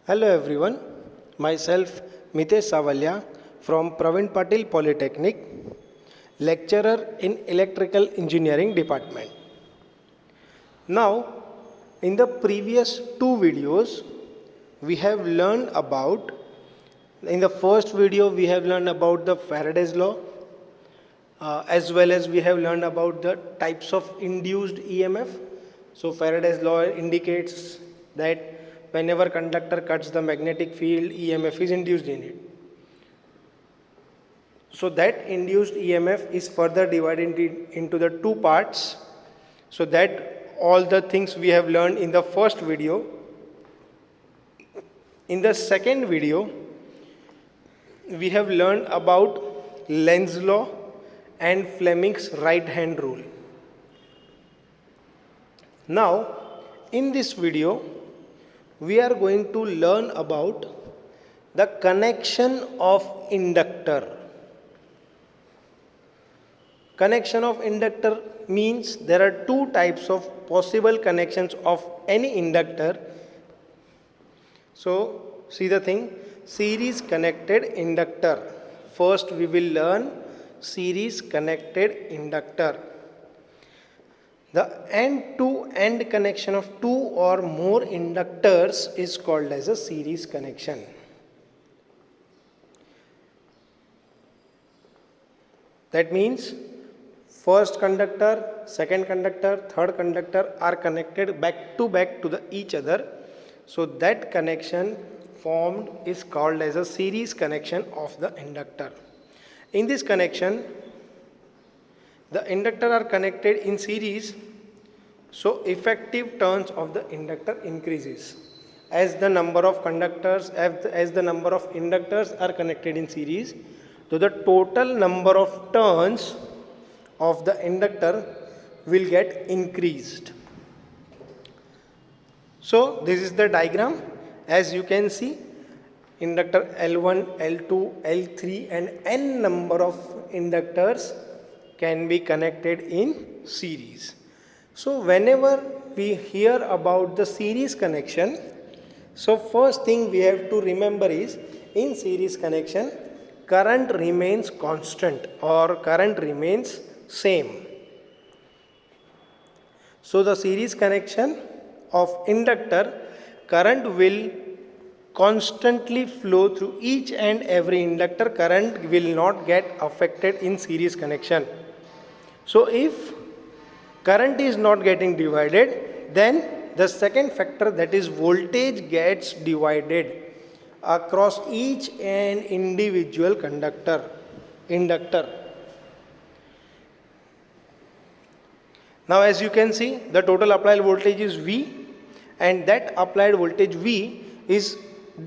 Hello everyone, myself Mitesh Savalya from Pravin Patil Polytechnic, lecturer in Electrical Engineering Department. Now, in the previous two videos, we have learned about, in the first video we have learned about the Faraday's law, as well as we have learned about the types of induced EMF. So Faraday's law indicates that whenever conductor cuts the magnetic field, EMF is induced in it. So that induced EMF is further divided into the two parts, so that all the things we have learned in the first video. In the second video, we have learned about Lenz's law and Fleming's right hand rule. Now, in this video, we are going to learn about the connection of inductor. Connection of inductor means there are two types of possible connections of any inductor. So, see the thing, series connected inductor. First we will learn series connected inductor. The end-to-end connection of two or more inductors is called as a series connection. That means first conductor, second conductor, third conductor are connected back to each other. So that connection formed is called as a series connection of the inductor. In this connection, the inductor are connected in series, so effective turns of the inductor increases. As the number of conductors, as the number of inductors are connected in series, so the total number of turns of the inductor will get increased. So this is the diagram. As you can see, inductor L1, L2, L3 and n number of inductors can be connected in series. So whenever we hear about the series connection, so first thing we have to remember is, in series connection, current remains constant or current remains same. So the series connection of inductor, current will constantly flow through each and every inductor. Current will not get affected in series connection. So if current is not getting divided, then the second factor, that is voltage, gets divided across each and individual inductor. Now as you can see, the total applied voltage is V, and that applied voltage V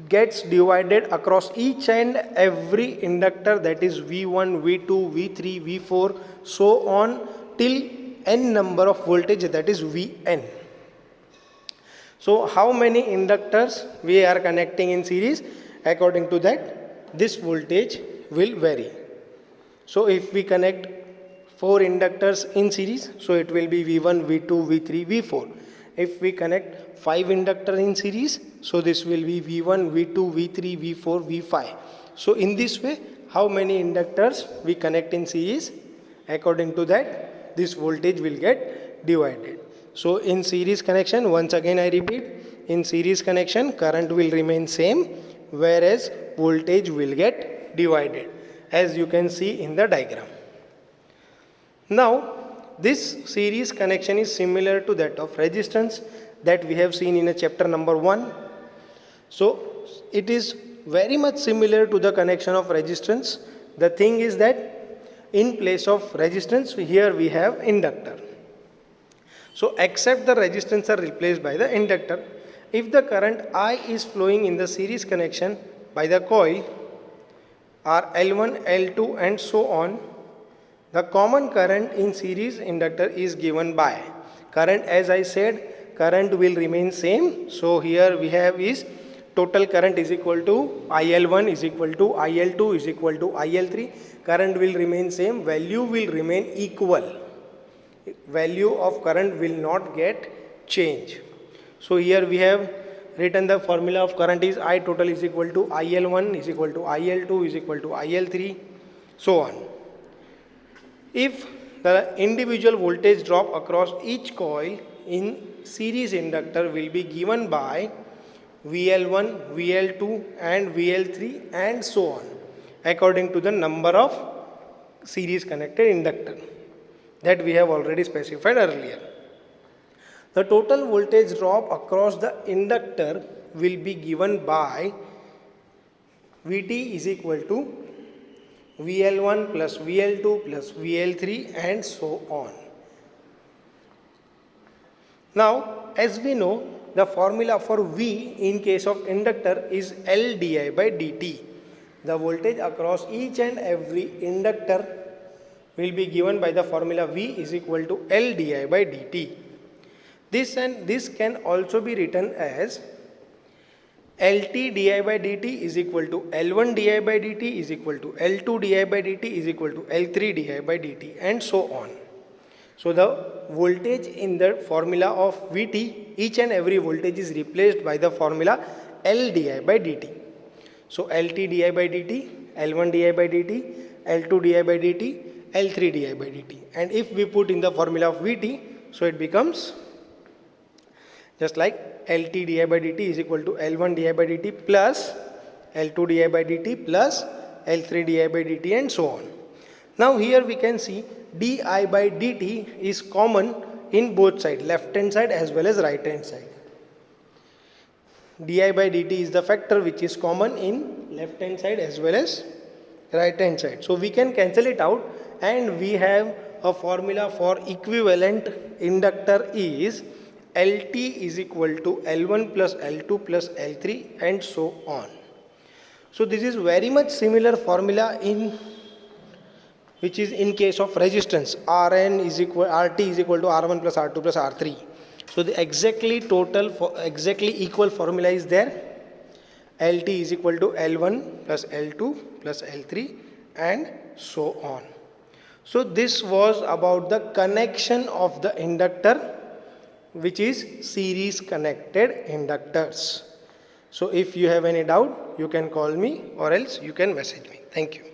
gets divided across each and every inductor, that is V1, V2, V3, V4, so on till n number of voltage, that is Vn. So how many inductors we are connecting in series? According to that, this voltage will vary. So if we connect 4 inductors in series, so it will be V1, V2, V3, V4. If we connect 5 inductors in series, so this will be V1, V2, V3, V4, V5. So in this way, how many inductors we connect in series? According to that, this voltage will get divided. So in series connection, once again I repeat, in series connection, current will remain same, whereas voltage will get divided, as you can see in the diagram. Now, this series connection is similar to that of resistance that we have seen in a chapter number 1. So it is very much similar to the connection of resistance. The thing is that in place of resistance, here we have inductor. So except the resistance are replaced by the inductor. If the current I is flowing in the series connection by the coil are L1, L2 and so on, the common current in series inductor is given by current. As I said, current will remain same. So here we have is total current is equal to IL1 is equal to IL2 is equal to IL3. Current will remain same, value will remain equal. Value of current will not get changed. So here we have written the formula of current is I total is equal to IL1 is equal to IL2 is equal to IL3, so on. If the individual voltage drop across each coil in series inductor will be given by VL1, VL2 and VL3 and so on according to the number of series connected inductor that we have already specified earlier. The total voltage drop across the inductor will be given by Vt is equal to VL1 plus VL2 plus VL3 and so on. Now, as we know, the formula for V in case of inductor is L di by dt. The voltage across each and every inductor will be given by the formula V is equal to L di by dt. This can also be written as LT di by dt is equal to L1 di by dt is equal to L2 di by dt is equal to L3 di by dt and so on. So the voltage in the formula of Vt, each and every voltage is replaced by the formula L di by dt. So LT di by dt, L1 di by dt, L2 di by dt, L3 di by dt. And if we put in the formula of Vt, so it becomes just like LT di by dt is equal to L1 di by dt plus L2 di by dt plus L3 di by dt and so on. Now here we can see di by dt is common in both sides, left hand side as well as right hand side. Di by dt is the factor which is common in left hand side as well as right hand side. So we can cancel it out and we have a formula for equivalent inductor is LT is equal to L1 plus L2 plus L3 and so on. So this is very much similar formula in which is in case of resistance. RT is equal to R1 plus R2 plus R3. So the exactly equal formula is there. LT is equal to L1 plus L2 plus L3 and so on. So this was about the connection of the inductor, which is series connected inductors. So if you have any doubt, you can call me or else you can message me. Thank you.